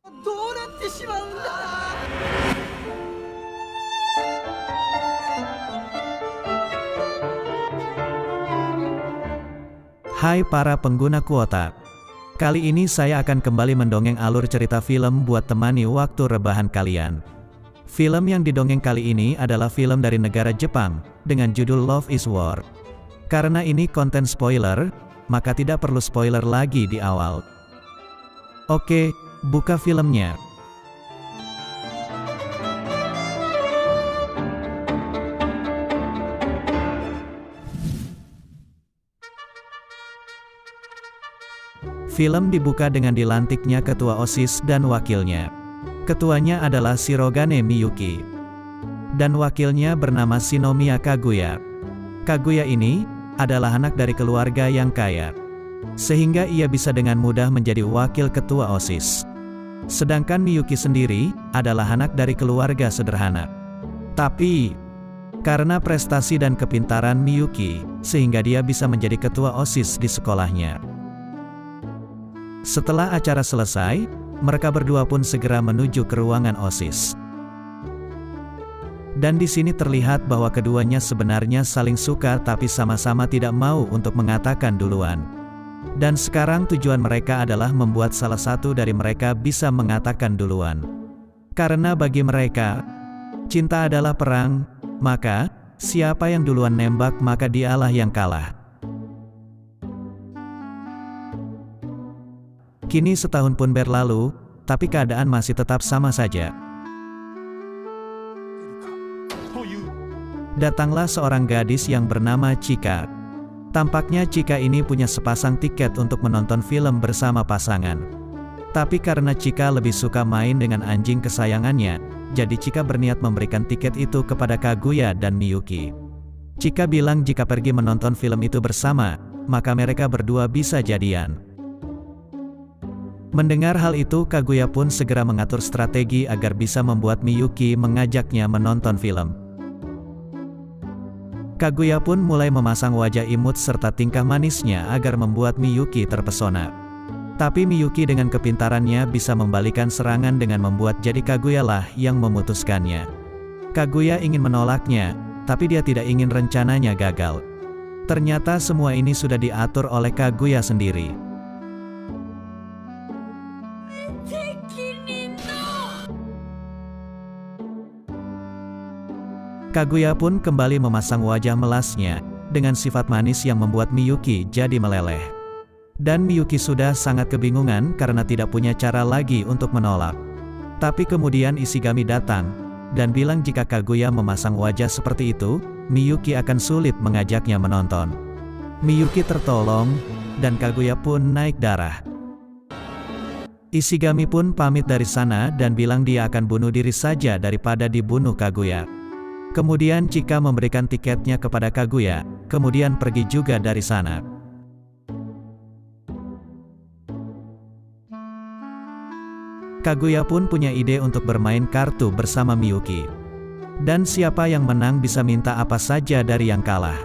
どうなってしまうんだ。 Hai para pengguna kuota. Kali ini saya akan kembali mendongeng alur cerita film buat temani waktu rebahan kalian. Film yang didongeng kali ini adalah film dari negara Jepang, dengan judul Love is War. Karena ini konten spoiler, maka tidak perlu spoiler lagi di awal. Oke, buka filmnya. Film dibuka dengan dilantiknya ketua OSIS dan wakilnya. Ketuanya adalah Shirogane Miyuki. Dan wakilnya bernama Shinomiya Kaguya. Kaguya ini adalah anak dari keluarga yang kaya. Sehingga ia bisa dengan mudah menjadi wakil ketua OSIS. Sedangkan Miyuki sendiri adalah anak dari keluarga sederhana. Tapi, karena prestasi dan kepintaran Miyuki, sehingga dia bisa menjadi ketua OSIS di sekolahnya. Setelah acara selesai, mereka berdua pun segera menuju ke ruangan OSIS. Dan di sini terlihat bahwa keduanya sebenarnya saling suka tapi sama-sama tidak mau untuk mengatakan duluan. Dan sekarang tujuan mereka adalah membuat salah satu dari mereka bisa mengatakan duluan. Karena bagi mereka, cinta adalah perang, maka, siapa yang duluan nembak maka dialah yang kalah. Kini setahun pun berlalu, tapi keadaan masih tetap sama saja. Datanglah seorang gadis yang bernama Chika. Tampaknya Chika ini punya sepasang tiket untuk menonton film bersama pasangan. Tapi karena Chika lebih suka main dengan anjing kesayangannya, jadi Chika berniat memberikan tiket itu kepada Kaguya dan Miyuki. Chika bilang jika pergi menonton film itu bersama, maka mereka berdua bisa jadian. Mendengar hal itu, Kaguya pun segera mengatur strategi agar bisa membuat Miyuki mengajaknya menonton film. Kaguya pun mulai memasang wajah imut serta tingkah manisnya agar membuat Miyuki terpesona. Tapi Miyuki dengan kepintarannya bisa membalikan serangan dengan membuat jadi Kaguya lah yang memutuskannya. Kaguya ingin menolaknya, tapi dia tidak ingin rencananya gagal. Ternyata semua ini sudah diatur oleh Kaguya sendiri. Kaguya pun kembali memasang wajah melasnya, dengan sifat manis yang membuat Miyuki jadi meleleh. Dan Miyuki sudah sangat kebingungan karena tidak punya cara lagi untuk menolak. Tapi kemudian Ishigami datang, dan bilang jika Kaguya memasang wajah seperti itu, Miyuki akan sulit mengajaknya menonton. Miyuki tertolong, dan Kaguya pun naik darah. Ishigami pun pamit dari sana dan bilang dia akan bunuh diri saja daripada dibunuh Kaguya. Kemudian Chika memberikan tiketnya kepada Kaguya, kemudian pergi juga dari sana. Kaguya pun punya ide untuk bermain kartu bersama Miyuki. Dan siapa yang menang bisa minta apa saja dari yang kalah.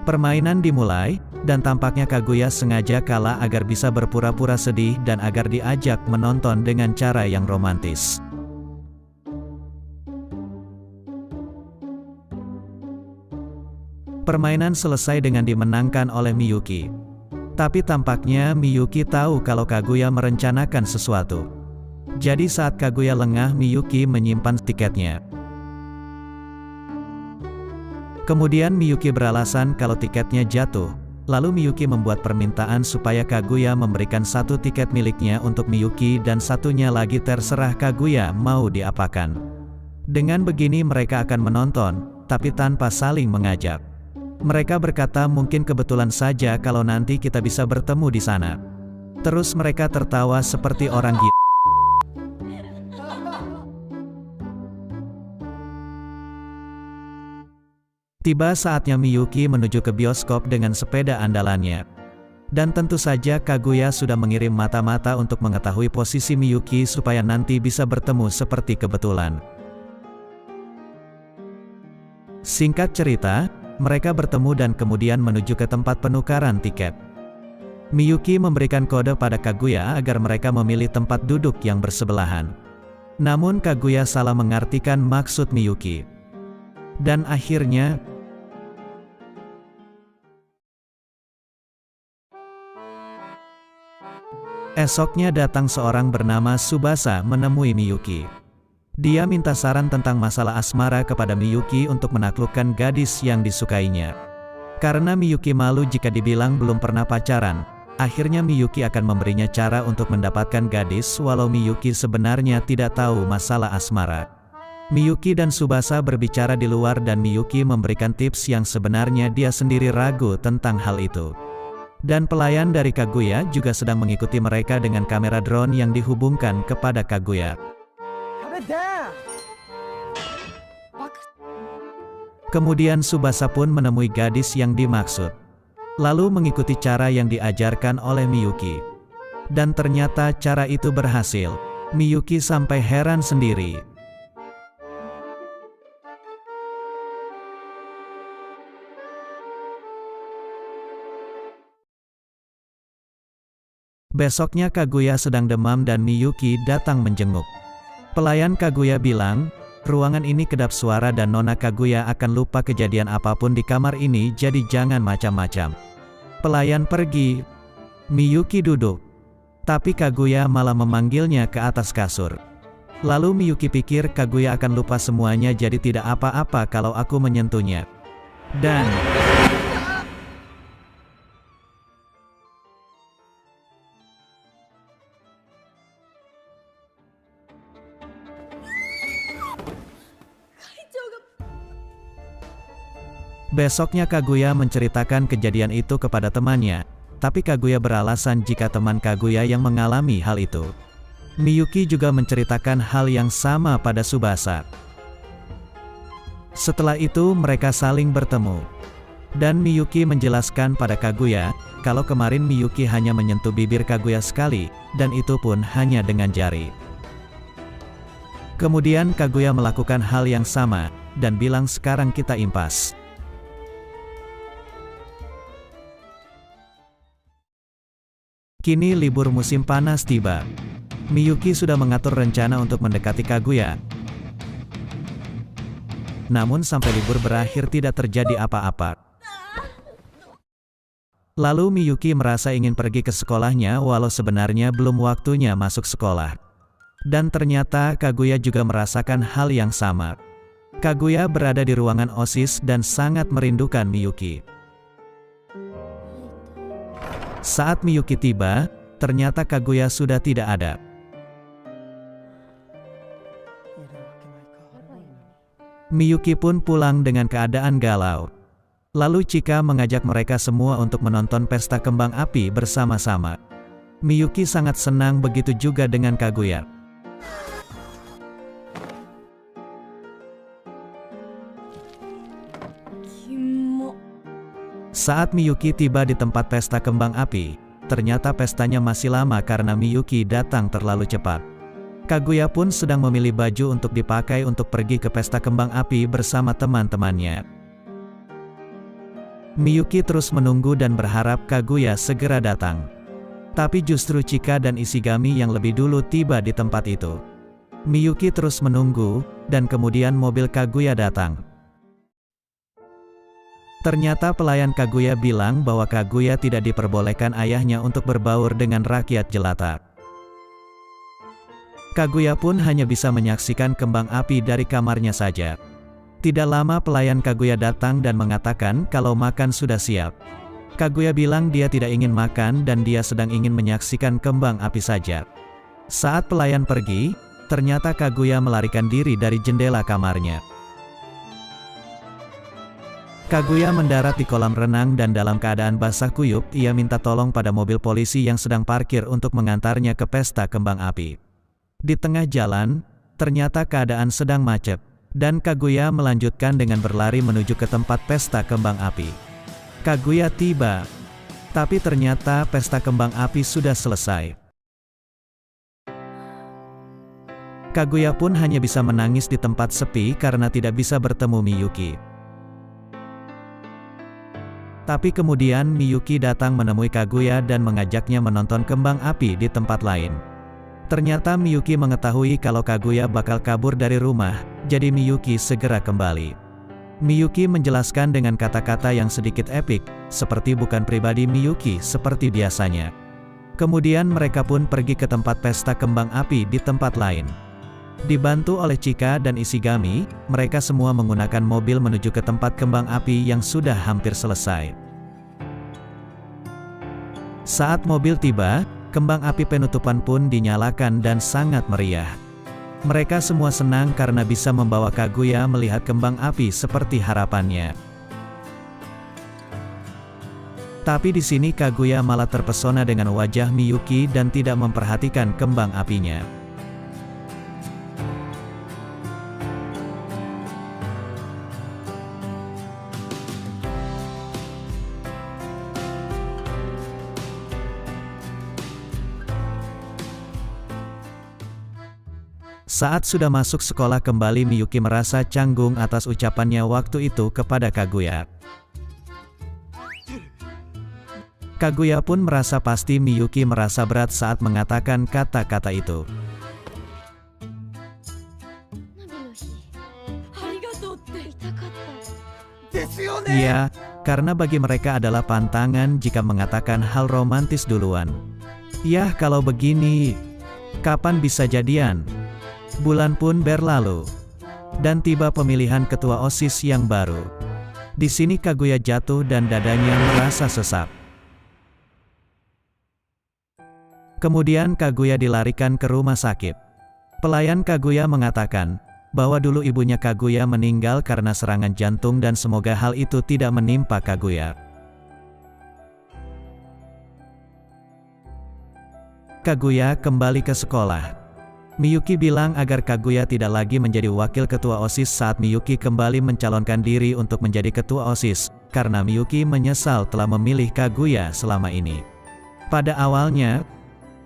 Permainan dimulai, dan tampaknya Kaguya sengaja kalah agar bisa berpura-pura sedih dan agar diajak menonton dengan cara yang romantis. Permainan selesai dengan dimenangkan oleh Miyuki. Tapi tampaknya Miyuki tahu kalau Kaguya merencanakan sesuatu. Jadi saat Kaguya lengah, Miyuki menyimpan tiketnya. Kemudian Miyuki beralasan kalau tiketnya jatuh. Lalu Miyuki membuat permintaan supaya Kaguya memberikan satu tiket miliknya untuk Miyuki dan satunya lagi terserah Kaguya mau diapakan. Dengan begini mereka akan menonton, tapi tanpa saling mengajak. Mereka berkata mungkin kebetulan saja kalau nanti kita bisa bertemu di sana. Terus mereka tertawa seperti orang gila. Tiba saatnya Miyuki menuju ke bioskop dengan sepeda andalannya. Dan tentu saja Kaguya sudah mengirim mata-mata untuk mengetahui posisi Miyuki supaya nanti bisa bertemu seperti kebetulan. Singkat cerita, mereka bertemu dan kemudian menuju ke tempat penukaran tiket. Miyuki memberikan kode pada Kaguya agar mereka memilih tempat duduk yang bersebelahan. Namun Kaguya salah mengartikan maksud Miyuki. Dan akhirnya, esoknya datang seorang bernama Tsubasa menemui Miyuki. Dia minta saran tentang masalah asmara kepada Miyuki untuk menaklukkan gadis yang disukainya. Karena Miyuki malu jika dibilang belum pernah pacaran, akhirnya Miyuki akan memberinya cara untuk mendapatkan gadis walau Miyuki sebenarnya tidak tahu masalah asmara. Miyuki dan Tsubasa berbicara di luar dan Miyuki memberikan tips yang sebenarnya dia sendiri ragu tentang hal itu. Dan pelayan dari Kaguya juga sedang mengikuti mereka dengan kamera drone yang dihubungkan kepada Kaguya. Kemudian Tsubasa pun menemui gadis yang dimaksud. Lalu mengikuti cara yang diajarkan oleh Miyuki. Dan ternyata cara itu berhasil. Miyuki sampai heran sendiri. Besoknya Kaguya sedang demam dan Miyuki datang menjenguk. Pelayan Kaguya bilang, ruangan ini kedap suara dan Nona Kaguya akan lupa kejadian apapun di kamar ini, jadi jangan macam-macam. Pelayan pergi. Miyuki duduk. Tapi Kaguya malah memanggilnya ke atas kasur. Lalu Miyuki pikir Kaguya akan lupa semuanya jadi tidak apa-apa kalau aku menyentuhnya. Dan besoknya Kaguya menceritakan kejadian itu kepada temannya, tapi Kaguya beralasan jika teman Kaguya yang mengalami hal itu. Miyuki juga menceritakan hal yang sama pada Tsubasa. Setelah itu mereka saling bertemu. Dan Miyuki menjelaskan pada Kaguya, kalau kemarin Miyuki hanya menyentuh bibir Kaguya sekali, dan itu pun hanya dengan jari. Kemudian Kaguya melakukan hal yang sama, dan bilang sekarang kita impas. Kini libur musim panas tiba. Miyuki sudah mengatur rencana untuk mendekati Kaguya. Namun sampai libur berakhir tidak terjadi apa-apa. Lalu Miyuki merasa ingin pergi ke sekolahnya walau sebenarnya belum waktunya masuk sekolah. Dan ternyata Kaguya juga merasakan hal yang sama. Kaguya berada di ruangan OSIS dan sangat merindukan Miyuki. Saat Miyuki tiba, ternyata Kaguya sudah tidak ada. Miyuki pun pulang dengan keadaan galau. Lalu Chika mengajak mereka semua untuk menonton pesta kembang api bersama-sama. Miyuki sangat senang, begitu juga dengan Kaguya. Saat Miyuki tiba di tempat pesta kembang api, ternyata pestanya masih lama karena Miyuki datang terlalu cepat. Kaguya pun sedang memilih baju untuk dipakai untuk pergi ke pesta kembang api bersama teman-temannya. Miyuki terus menunggu dan berharap Kaguya segera datang. Tapi justru Chika dan Ishigami yang lebih dulu tiba di tempat itu. Miyuki terus menunggu, dan kemudian mobil Kaguya datang. Ternyata pelayan Kaguya bilang bahwa Kaguya tidak diperbolehkan ayahnya untuk berbaur dengan rakyat jelata. Kaguya pun hanya bisa menyaksikan kembang api dari kamarnya saja. Tidak lama pelayan Kaguya datang dan mengatakan kalau makan sudah siap. Kaguya bilang dia tidak ingin makan dan dia sedang ingin menyaksikan kembang api saja. Saat pelayan pergi, ternyata Kaguya melarikan diri dari jendela kamarnya. Kaguya mendarat di kolam renang dan dalam keadaan basah kuyup, ia minta tolong pada mobil polisi yang sedang parkir untuk mengantarnya ke pesta kembang api. Di tengah jalan, ternyata keadaan sedang macet, dan Kaguya melanjutkan dengan berlari menuju ke tempat pesta kembang api. Kaguya tiba, tapi ternyata pesta kembang api sudah selesai. Kaguya pun hanya bisa menangis di tempat sepi karena tidak bisa bertemu Miyuki. Tapi kemudian Miyuki datang menemui Kaguya dan mengajaknya menonton kembang api di tempat lain. Ternyata Miyuki mengetahui kalau Kaguya bakal kabur dari rumah, jadi Miyuki segera kembali. Miyuki menjelaskan dengan kata-kata yang sedikit epik, seperti bukan pribadi Miyuki seperti biasanya. Kemudian mereka pun pergi ke tempat pesta kembang api di tempat lain. Dibantu oleh Chika dan Ishigami, mereka semua menggunakan mobil menuju ke tempat kembang api yang sudah hampir selesai. Saat mobil tiba, kembang api penutupan pun dinyalakan dan sangat meriah. Mereka semua senang karena bisa membawa Kaguya melihat kembang api seperti harapannya. Tapi di sini Kaguya malah terpesona dengan wajah Miyuki dan tidak memperhatikan kembang apinya. Saat sudah masuk sekolah kembali, Miyuki merasa canggung atas ucapannya waktu itu kepada Kaguya. Kaguya pun merasa pasti Miyuki merasa berat saat mengatakan kata-kata itu. Iya, karena bagi mereka adalah pantangan jika mengatakan hal romantis duluan. Yah, kalau begini, kapan bisa jadian? Bulan pun berlalu, dan tiba pemilihan ketua OSIS yang baru. Di sini Kaguya jatuh dan dadanya merasa sesak. Kemudian Kaguya dilarikan ke rumah sakit. Pelayan Kaguya mengatakan bahwa dulu ibunya Kaguya meninggal karena serangan jantung dan semoga hal itu tidak menimpa Kaguya. Kaguya kembali ke sekolah. Miyuki bilang agar Kaguya tidak lagi menjadi wakil ketua OSIS saat Miyuki kembali mencalonkan diri untuk menjadi ketua OSIS, karena Miyuki menyesal telah memilih Kaguya selama ini. Pada awalnya,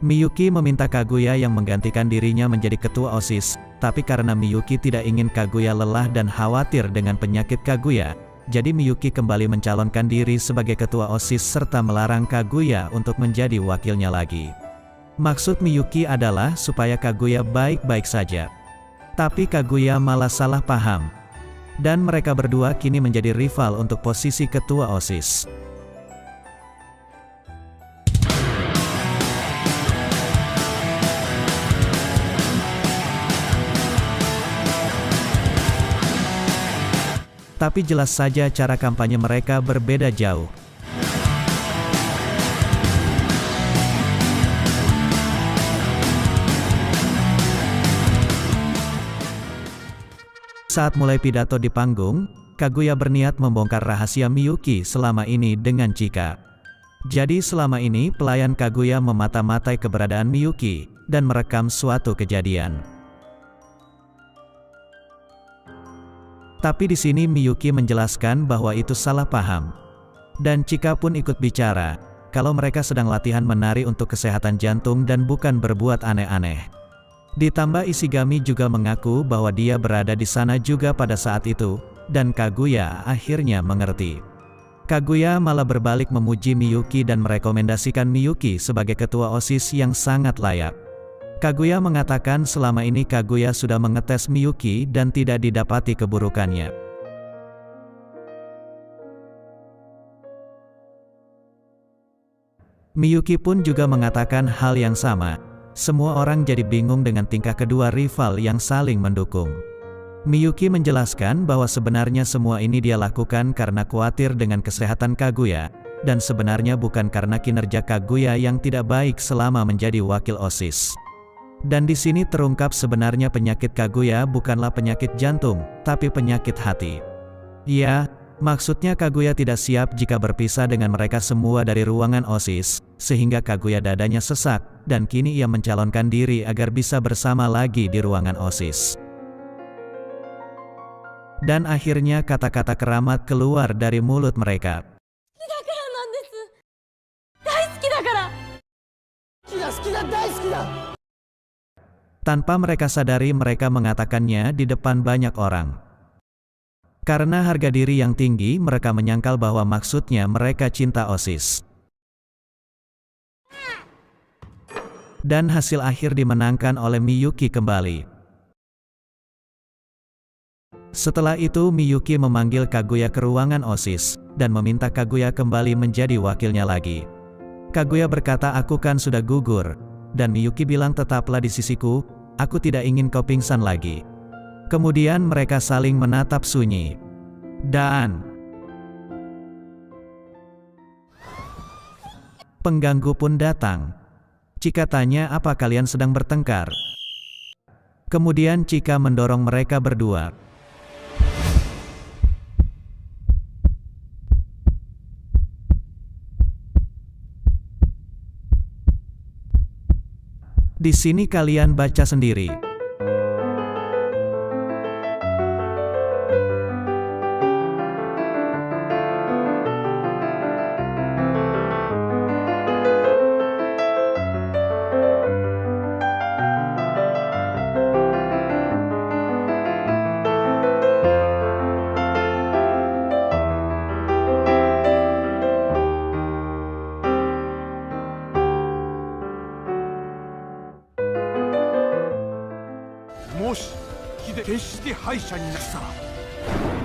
Miyuki meminta Kaguya yang menggantikan dirinya menjadi ketua OSIS, tapi karena Miyuki tidak ingin Kaguya lelah dan khawatir dengan penyakit Kaguya, jadi Miyuki kembali mencalonkan diri sebagai ketua OSIS serta melarang Kaguya untuk menjadi wakilnya lagi. Maksud Miyuki adalah supaya Kaguya baik-baik saja. Tapi Kaguya malah salah paham. Dan mereka berdua kini menjadi rival untuk posisi ketua OSIS. Tapi jelas saja cara kampanye mereka berbeda jauh. Saat mulai pidato di panggung, Kaguya berniat membongkar rahasia Miyuki selama ini dengan Chika. Jadi selama ini pelayan Kaguya memata-matai keberadaan Miyuki, dan merekam suatu kejadian. Tapi di sini Miyuki menjelaskan bahwa itu salah paham. Dan Chika pun ikut bicara, kalau mereka sedang latihan menari untuk kesehatan jantung dan bukan berbuat aneh-aneh. Ditambah Ishigami juga mengaku bahwa dia berada di sana juga pada saat itu, dan Kaguya akhirnya mengerti. Kaguya malah berbalik memuji Miyuki dan merekomendasikan Miyuki sebagai ketua OSIS yang sangat layak. Kaguya mengatakan selama ini Kaguya sudah mengetes Miyuki dan tidak didapati keburukannya. Miyuki pun juga mengatakan hal yang sama. Semua orang jadi bingung dengan tingkah kedua rival yang saling mendukung. Miyuki menjelaskan bahwa sebenarnya semua ini dia lakukan karena khawatir dengan kesehatan Kaguya, dan sebenarnya bukan karena kinerja Kaguya yang tidak baik selama menjadi wakil OSIS. Dan di sini terungkap sebenarnya penyakit Kaguya bukanlah penyakit jantung, tapi penyakit hati. Ya, maksudnya Kaguya tidak siap jika berpisah dengan mereka semua dari ruangan OSIS, sehingga Kaguya dadanya sesak, dan kini ia mencalonkan diri agar bisa bersama lagi di ruangan OSIS. Dan akhirnya kata-kata keramat keluar dari mulut mereka. Tanpa mereka sadari mereka mengatakannya di depan banyak orang. Karena harga diri yang tinggi, mereka menyangkal bahwa maksudnya mereka cinta OSIS. Dan hasil akhir dimenangkan oleh Miyuki kembali. Setelah itu Miyuki memanggil Kaguya ke ruangan OSIS, dan meminta Kaguya kembali menjadi wakilnya lagi. Kaguya berkata, aku kan sudah gugur. Dan Miyuki bilang, tetaplah di sisiku, aku tidak ingin kau pingsan lagi. Kemudian mereka saling menatap sunyi. Dan pengganggu pun datang. Chika tanya, apa kalian sedang bertengkar? Kemudian Chika mendorong mereka berdua. Di sini kalian baca sendiri. Moshi, 決して敗者になったら